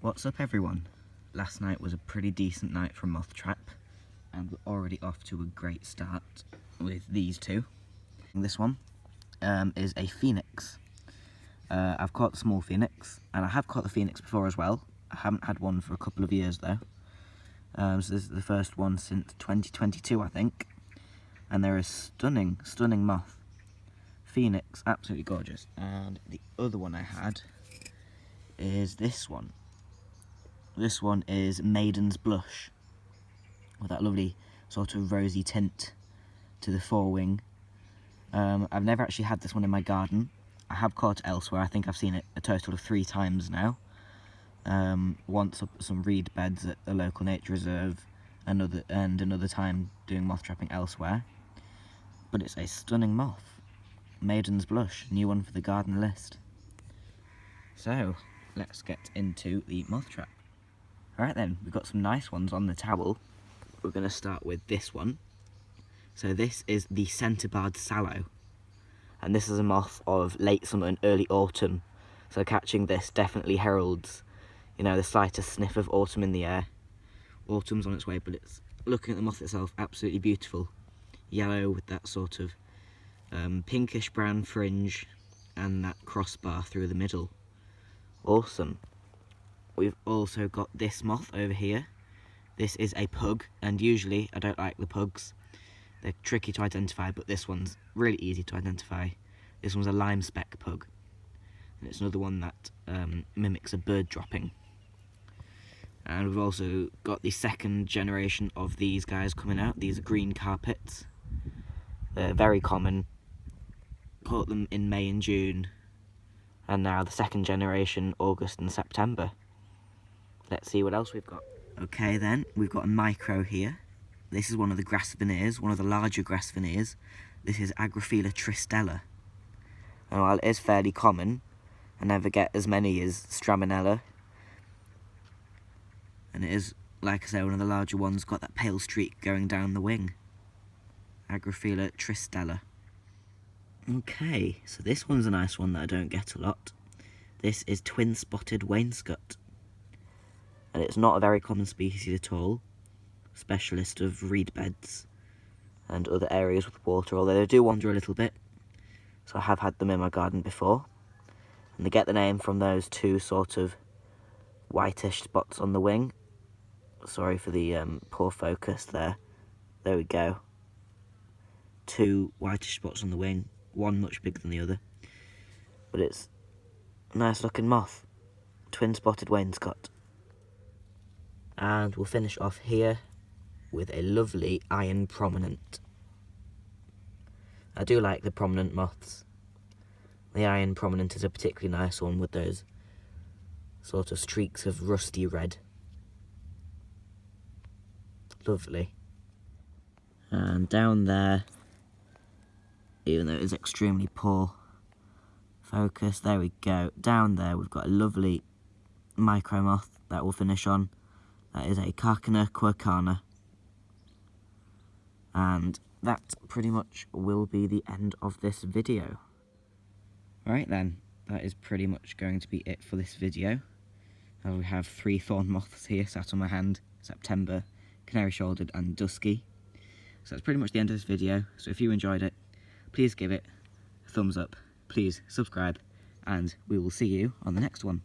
What's up everyone? Last night was a pretty decent night for moth trap and we're already off to a great start with these two. This one is a phoenix. I've caught the small phoenix and I have caught the phoenix before as well. I haven't had one for a couple of years though. So this is the first one since 2022 I think. And they're a stunning moth. Phoenix, absolutely gorgeous. And the other one I had is this one. This one is Maiden's Blush, with that lovely sort of rosy tint to the forewing. I've never actually had this one in my garden. I have caught it elsewhere. I think I've seen it a total of 3 times now. Once up some reed beds at the local nature reserve, another time doing moth trapping elsewhere. But it's a stunning moth. Maiden's Blush, new one for the garden list. So, let's get into the moth trap. Alright then, we've got some nice ones on the towel. We're going to start with this one. So this is the centre-barred sallow. And this is a moth of late summer and early autumn. So catching this definitely heralds, you know, the slightest sniff of autumn in the air. Autumn's on its way, but it's, looking at the moth itself, absolutely beautiful. Yellow with that sort of pinkish brown fringe and that crossbar through the middle. Awesome. We've also got this moth over here. This is a pug, and usually I don't like the pugs. They're tricky to identify, but this one's really easy to identify. This one's a lime speck pug, and it's another one that mimics a bird dropping. And we've also got the second generation of these guys coming out. These are green carpets. They're very common. Caught them in May and June, and now the second generation, August and September. Let's see what else we've got. Okay then, we've got a micro here. This is one of the grass veneers, one of the larger grass veneers. This is Agrophila tristella. And while it is fairly common, I never get as many as Straminella. And it is, like I say, one of the larger ones, got that pale streak going down the wing. Agrophila tristella. Okay, so this one's a nice one that I don't get a lot. This is twin-spotted wainscot. And it's not a very common species at all. Specialist of reed beds and other areas with water, although they do wander a little bit. So I have had them in my garden before. And they get the name from those 2 sort of whitish spots on the wing. Sorry for the poor focus there. There we go. 2 whitish spots on the wing, one much bigger than the other. But it's a nice looking moth. Twin-spotted wainscot. And we'll finish off here with a lovely iron prominent. I do like the prominent moths. The iron prominent is a particularly nice one with those sort of streaks of rusty red. Lovely. And down there, even though it is extremely poor focus, there we go. Down there we've got a lovely micro moth that we'll finish on. That is a Carcana quercana. And that pretty much will be the end of this video. Right then, that is pretty much going to be it for this video. We have 3 thorn moths here sat on my hand, September, canary-shouldered and dusky. So that's pretty much the end of this video. So if you enjoyed it, please give it a thumbs up, please subscribe, and we will see you on the next one.